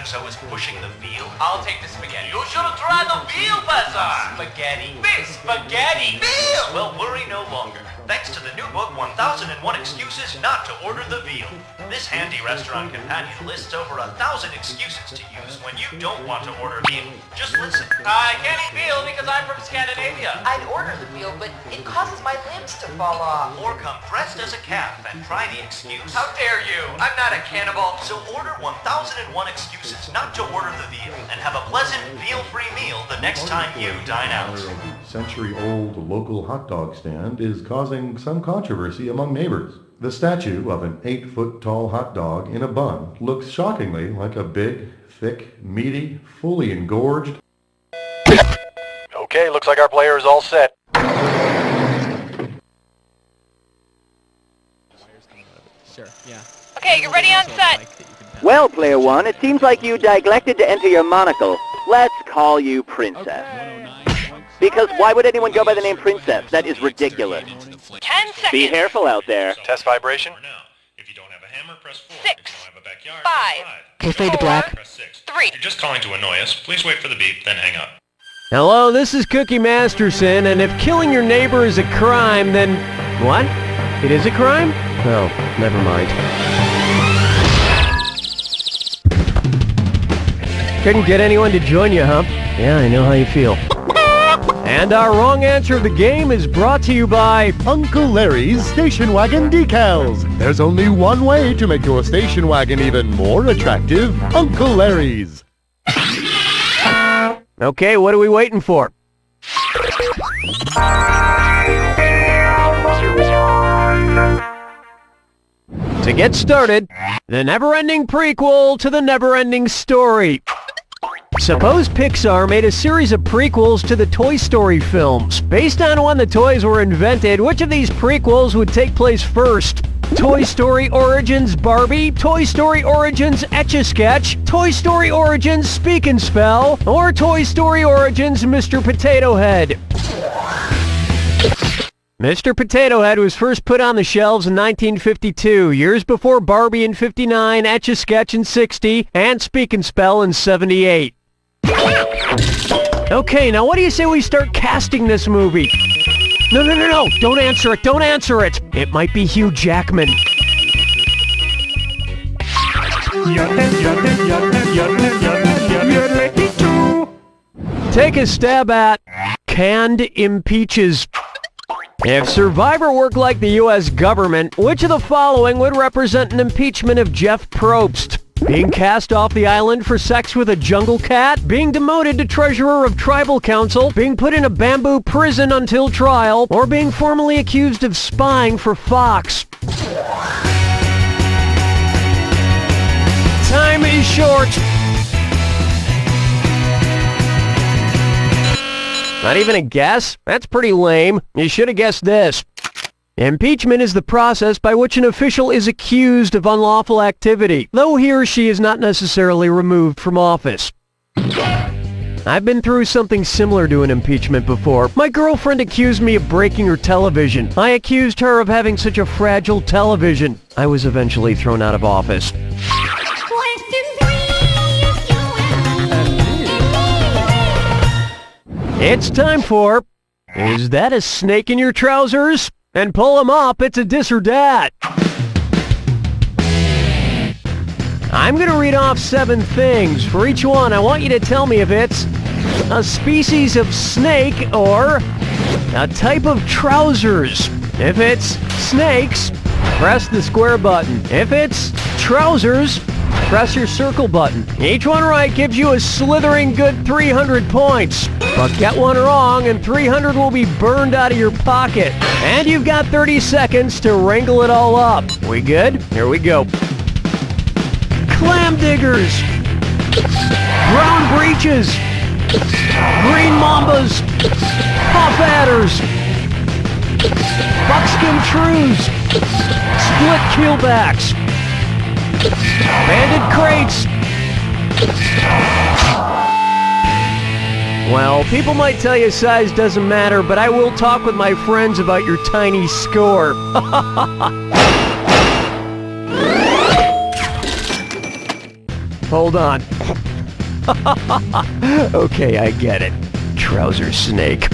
so is pushing the veal. I'll take the spaghetti. You should have tried the veal, Bazaar! Spaghetti. Spaghetti! Veal! Well, worry no longer. Thanks to the new book, 1001 Excuses Not to Order the Veal. This handy restaurant companion lists over 1,000 excuses to use when you don't want to order veal. Just listen. I can't eat veal because I'm from Scandinavia. I'd order the veal, but it causes my limbs to fall off. Or come dressed as a calf and try the excuse. How dare you? I'm not a cannibal. So order 1001 Excuses Not to Order the Veal and have a pleasant veal-free meal the next time you dine out. Century-old local hot dog stand is causing some controversy among neighbors. The statue of an 8-foot-tall hot dog in a bun looks shockingly like a big, thick, meaty, fully engorged... Okay, looks like our player is all set. Sure, yeah. Okay, you're ready on set. Well, Player One, it seems like you neglected to enter your monocle. Let's call you Princess. Because why would anyone go by the name Princess? That is ridiculous. 10 seconds. Be careful out there. Test vibration. If you don't have a hammer, press 4. 6, If you don't have a backyard, 5, press 4, fade to black. Press 6. 3. If you're just calling to annoy us, please wait for the beep, then hang up. Hello, this is Cookie Masterson, and if killing your neighbor is a crime, then... What? It is a crime? Oh, never mind. Couldn't get anyone to join you, huh? Yeah, I know how you feel. And our wrong answer of the game is brought to you by Uncle Larry's Station Wagon Decals. There's only one way to make your station wagon even more attractive. Uncle Larry's. Okay, what are we waiting for? To get started, the never-ending prequel to the never-ending story. Suppose Pixar made a series of prequels to the Toy Story films. Based on when the toys were invented, which of these prequels would take place first? Toy Story Origins Barbie, Toy Story Origins Etch-a-Sketch, Toy Story Origins Speak and Spell, or Toy Story Origins Mr. Potato Head? Mr. Potato Head was first put on the shelves in 1952, years before Barbie in 59, Etch-a-Sketch in 60, and Speak and Spell in 78. Okay, now what do you say we start casting this movie? No, don't answer it, It might be Hugh Jackman. Take a stab at canned impeaches. If Survivor worked like the U.S. government, which of the following would represent an impeachment of Jeff Probst? Being cast off the island for sex with a jungle cat, being demoted to treasurer of tribal council, being put in a bamboo prison until trial, or being formally accused of spying for Fox. Time is short. Not even a guess? That's pretty lame. You should have guessed this. Impeachment is the process by which an official is accused of unlawful activity, though he or she is not necessarily removed from office. I've been through something similar to an impeachment before. My girlfriend accused me of breaking her television. I accused her of having such a fragile television. I was eventually thrown out of office. It's time for... Is that a snake in your trousers? And pull them up, it's a dis or dat. I'm gonna read off 7 things. For each one, I want you to tell me if it's a species of snake or a type of trousers. If it's snakes, press the square button. If it's trousers, press your circle button. Each one right gives you a slithering good 300 points. But get one wrong and 300 will be burned out of your pocket. And you've got 30 seconds to wrangle it all up. We good? Here we go. Clam diggers. Brown breeches. Green mambas. Puff adders. Buckskin shrews. Split keelbacks. Banded crates. Well, people might tell you size doesn't matter, but I will talk with my friends about your tiny score. Hold on. Okay, I get it. Trouser snake.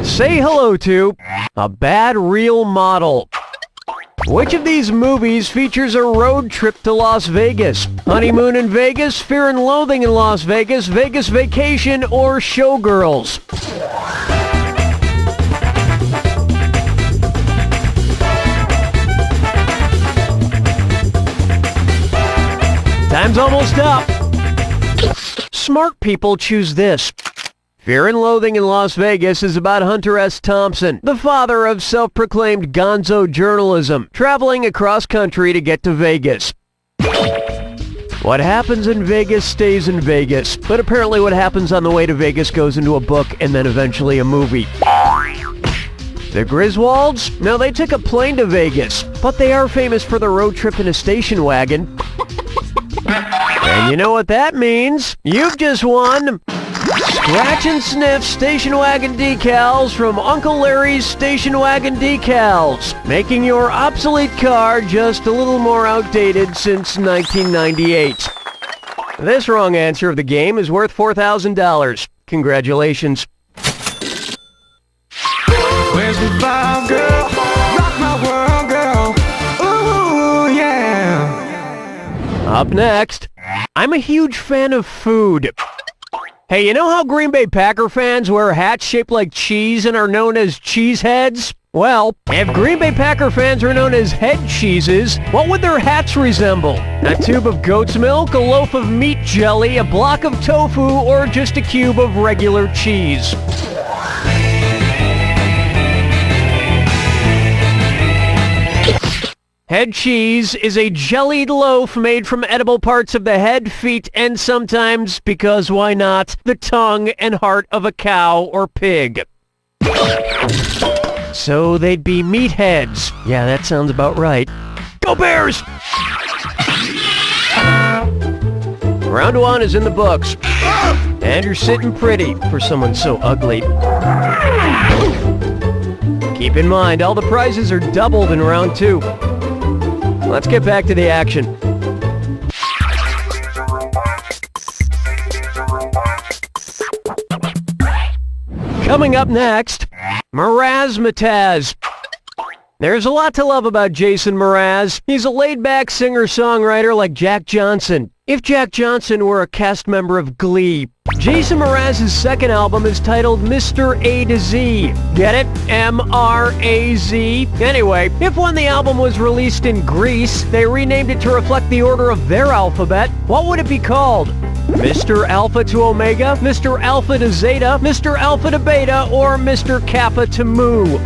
Say hello to a bad real model. Which of these movies features a road trip to Las Vegas? Honeymoon in Vegas, Fear and Loathing in Las Vegas, Vegas Vacation, or Showgirls? Time's almost up. Smart people choose this. Fear and Loathing in Las Vegas is about Hunter S. Thompson, the father of self-proclaimed gonzo journalism, traveling across country to get to Vegas. What happens in Vegas stays in Vegas, but apparently what happens on the way to Vegas goes into a book and then eventually a movie. The Griswolds? No, they took a plane to Vegas, but they are famous for the road trip in a station wagon. And you know what that means? You've just won Scratch and Sniff Station Wagon Decals from Uncle Larry's Station Wagon Decals, making your obsolete car just a little more outdated since 1998. This wrong answer of the game is worth $4,000. Congratulations. Where's the vibe, girl? Rock my world, girl. Ooh, yeah. Up next, I'm a huge fan of food. Hey, you know how Green Bay Packer fans wear hats shaped like cheese and are known as cheeseheads? Well, if Green Bay Packer fans were known as head cheeses, what would their hats resemble? A tube of goat's milk, a loaf of meat jelly, a block of tofu, or just a cube of regular cheese? Head cheese is a jellied loaf made from edible parts of the head, feet, and sometimes, because why not, the tongue and heart of a cow or pig. So they'd be meatheads. Yeah, that sounds about right. Go Bears! Round one is in the books. And you're sitting pretty for someone so ugly. Keep in mind, all the prizes are doubled in round two. Let's get back to the action. Coming up next, Mrazmataz. There's a lot to love about Jason Mraz. He's a laid-back singer-songwriter like Jack Johnson. If Jack Johnson were a cast member of Glee. Jason Mraz's second album is titled Mr. A to Z. Get it? M-R-A-Z. Anyway, if when the album was released in Greece, they renamed it to reflect the order of their alphabet, what would it be called? Mr. Alpha to Omega, Mr. Alpha to Zeta, Mr. Alpha to Beta, or Mr. Kappa to Mu?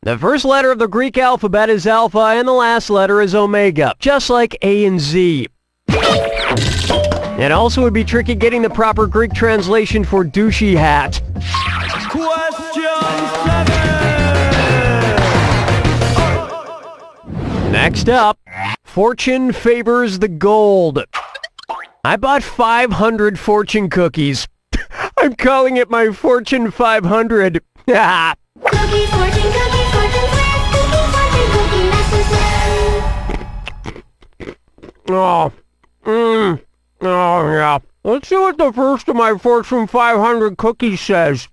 The first letter of the Greek alphabet is Alpha, and the last letter is Omega, just like A and Z. It also would be tricky getting the proper Greek translation for douchey hat. Question 7! Next up, Fortune favors the gold. I bought 500 Fortune cookies. I'm calling it my Fortune 500. Ha! Cookie, fortune, cookie, fortune, cookie, message. Oh, yeah. Let's see what the first of my Fortune 500 cookies says.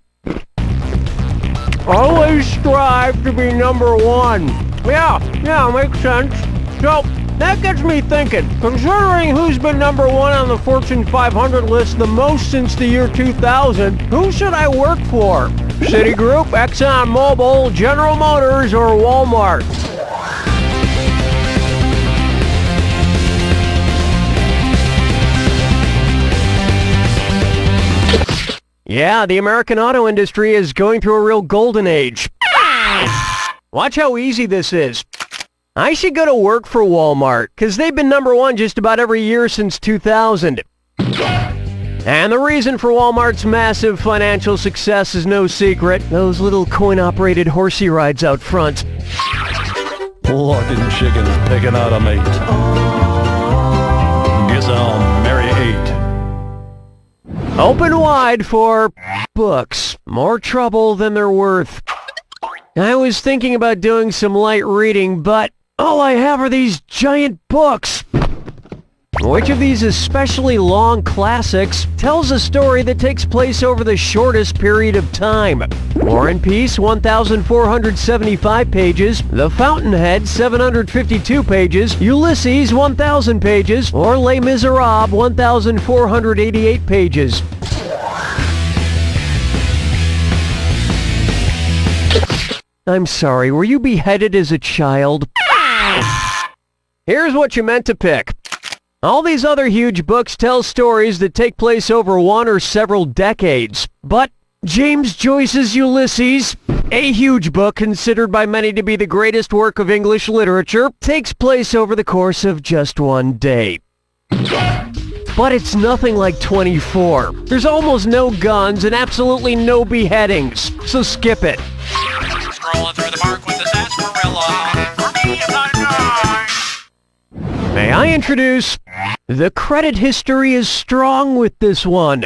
Always strive to be number one. Yeah, makes sense. So, that gets me thinking. Considering who's been number one on the Fortune 500 list the most since the year 2000, who should I work for? Citigroup, ExxonMobil, General Motors, or Walmart? Yeah, the American auto industry is going through a real golden age. Watch how easy this is. I should go to work for Walmart, because they've been number one just about every year since 2000. And the reason for Walmart's massive financial success is no secret. Those little coin-operated horsey rides out front. Plucking chickens, picking out a mate. Guess I'll marry 8. Open wide for books. More trouble than they're worth. I was thinking about doing some light reading, but all I have are these giant books. Which of these especially long classics tells a story that takes place over the shortest period of time? War and Peace, 1,475 pages, The Fountainhead, 752 pages, Ulysses, 1,000 pages, or Les Miserables, 1,488 pages. I'm sorry, were you beheaded as a child? Here's what you meant to pick. All these other huge books tell stories that take place over one or several decades. But James Joyce's Ulysses, a huge book considered by many to be the greatest work of English literature, takes place over the course of just one day. But it's nothing like 24. There's almost no guns and absolutely no beheadings, so skip it. Scrolling through the park with the sarsaparilla. For me, I'm not a guy. May I introduce... The credit history is strong with this one.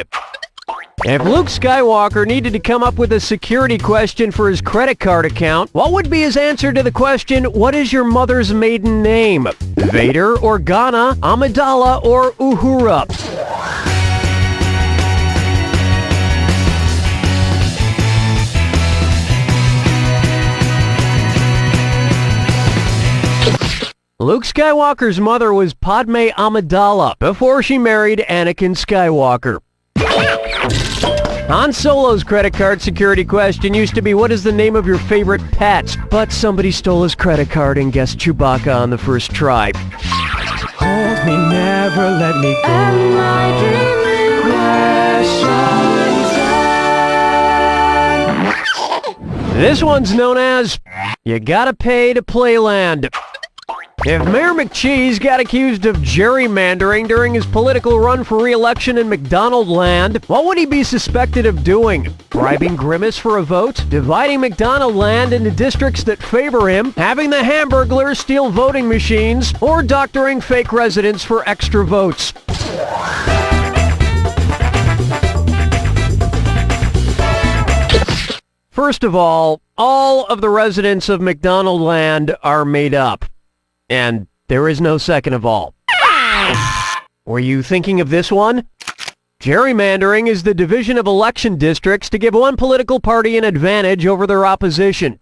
If Luke Skywalker needed to come up with a security question for his credit card account, what would be his answer to the question, what is your mother's maiden name? Vader, Organa, Amidala, or Uhura? Luke Skywalker's mother was Padme Amidala before she married Anakin Skywalker. Han Solo's credit card security question used to be, what is the name of your favorite pet? But somebody stole his credit card and guessed Chewbacca on the first try. Hold me, never let me go. Am I dreaming? This one's known as, you gotta pay to play land. If Mayor McCheese got accused of gerrymandering during his political run for re-election in McDonald Land, what would he be suspected of doing? Bribing Grimace for a vote? Dividing McDonald Land into districts that favor him? Having the Hamburglers steal voting machines? Or doctoring fake residents for extra votes? First of all of the residents of McDonald Land are made up. And there is no second of all. Were you thinking of this one? Gerrymandering is the division of election districts to give one political party an advantage over their opposition.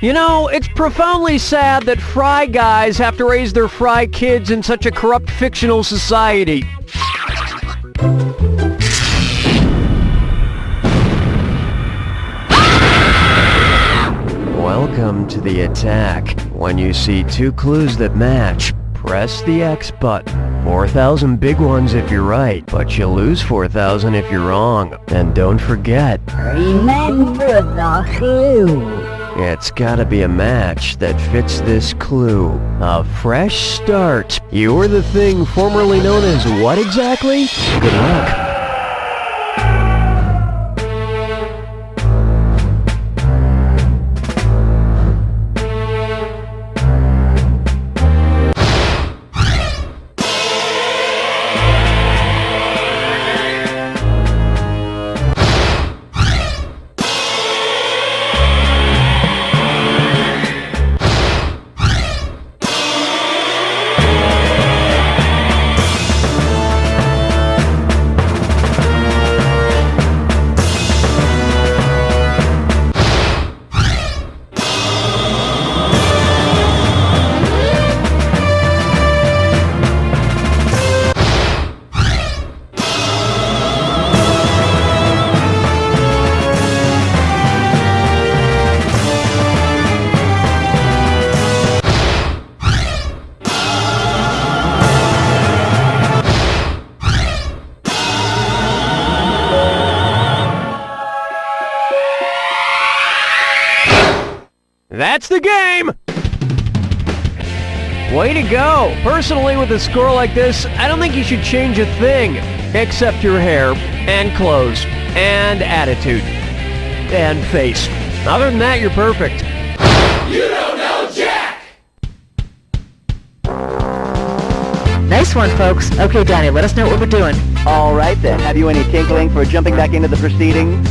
You know, it's profoundly sad that fry guys have to raise their fry kids in such a corrupt fictional society. Welcome to the attack. When you see two clues that match, press the X button. 4,000 big ones if you're right, but you lose 4,000 if you're wrong. And don't forget, remember the clue. It's gotta be a match that fits this clue. A fresh start. You were the thing formerly known as what exactly? Good luck. That's the game! Way to go! Personally, with a score like this, I don't think you should change a thing. Except your hair, and clothes, and attitude, and face. Other than that, you're perfect. You don't know Jack! Nice one, folks. Okay, Danny, let us know what we're doing. All right then. Have you any tinkling for jumping back into the proceedings?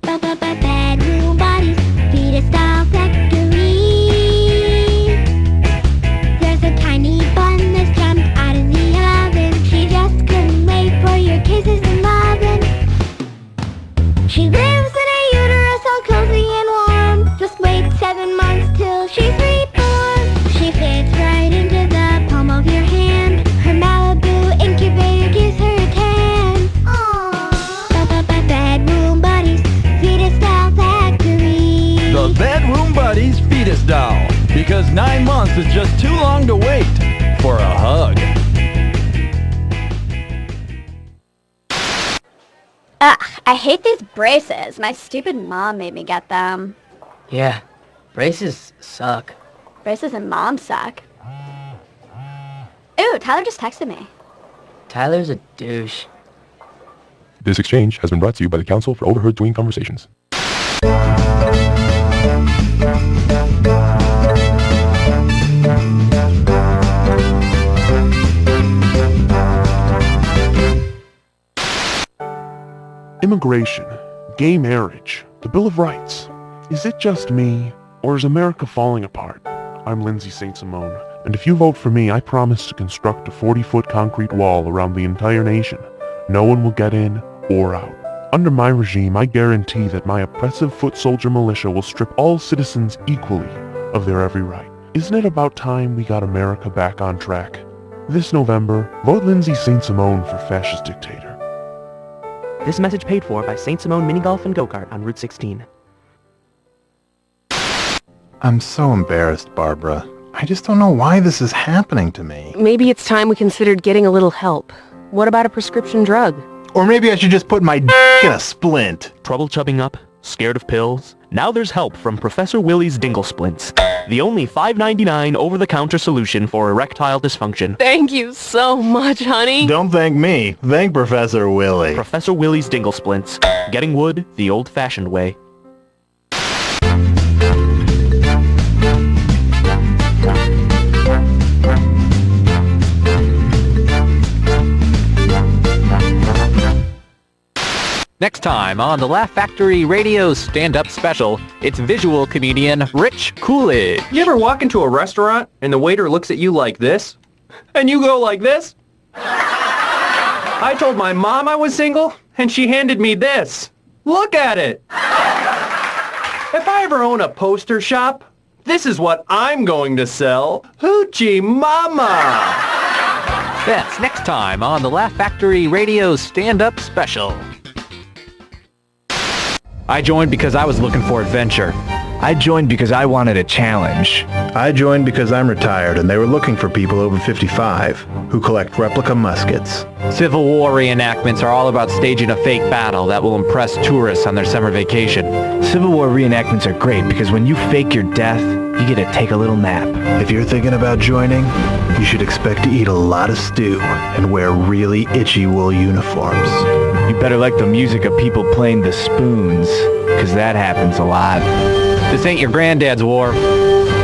Bedroom bodies, fetus style factory. There's a tiny bun that's jumped out of the oven. She just couldn't wait for your kisses and loving. She lives in a uterus all cozy and warm. Just wait 7 months till she's reborn. She fits right into the palm of your hand. Her Malibu incubator gives her a tan. Aww. Bedroom buddies, fetus style factory. The Bedroom Buddies Fetus Doll. Because 9 months is just too long to wait for a hug. Ugh, I hate these braces. My stupid mom made me get them. Yeah, braces suck. Braces and mom suck. Ooh, Tyler just texted me. Tyler's a douche. This exchange has been brought to you by the Council for Overheard Tween Conversations. Immigration, gay marriage, the Bill of Rights. Is it just me, or is America falling apart? I'm Lindsay St. Simone, and if you vote for me, I promise to construct a 40-foot concrete wall around the entire nation. No one will get in or out. Under my regime, I guarantee that my oppressive foot soldier militia will strip all citizens equally of their every right. Isn't it about time we got America back on track? This November, vote Lindsay St. Simone for fascist dictator. This message paid for by St. Simone Mini Golf and Go-Kart on Route 16. I'm so embarrassed, Barbara. I just don't know why this is happening to me. Maybe it's time we considered getting a little help. What about a prescription drug? Or maybe I should just put my d*** in a splint. Trouble chubbing up? Scared of pills? Now there's help from Professor Willie's Dingle Splints. The only $5.99 over-the-counter solution for erectile dysfunction. Thank you so much, honey. Don't thank me. Thank Professor Willie. Professor Willie's Dingle Splints. Getting wood the old-fashioned way. Next time on the Laugh Factory Radio Stand-Up Special, it's visual comedian Rich Coolidge. You ever walk into a restaurant and the waiter looks at you like this? And you go like this? I told my mom I was single, and she handed me this. Look at it! If I ever own a poster shop, this is what I'm going to sell. Hoochie Mama! That's next time on the Laugh Factory Radio Stand-Up Special. I joined because I was looking for adventure. I joined because I wanted a challenge. I joined because I'm retired and they were looking for people over 55 who collect replica muskets. Civil War reenactments are all about staging a fake battle that will impress tourists on their summer vacation. Civil War reenactments are great because when you fake your death, you get to take a little nap. If you're thinking about joining, you should expect to eat a lot of stew and wear really itchy wool uniforms. You better like the music of people playing the spoons, because that happens a lot. This ain't your granddad's war.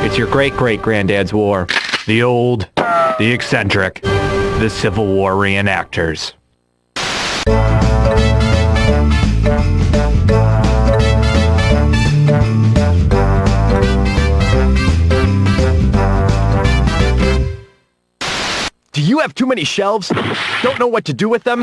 It's your great-great-granddad's war. The old, the eccentric, the Civil War reenactors. Do you have too many shelves? Don't know what to do with them?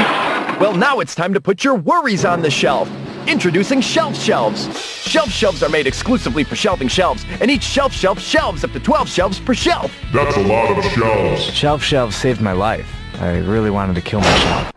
Well, now it's time to put your worries on the shelf. Introducing Shelf Shelves. Shelf Shelves are made exclusively for shelving shelves, and each shelf shelves up to 12 shelves per shelf. That's a lot of shelves. Shelf shelves saved my life. I really wanted to kill myself.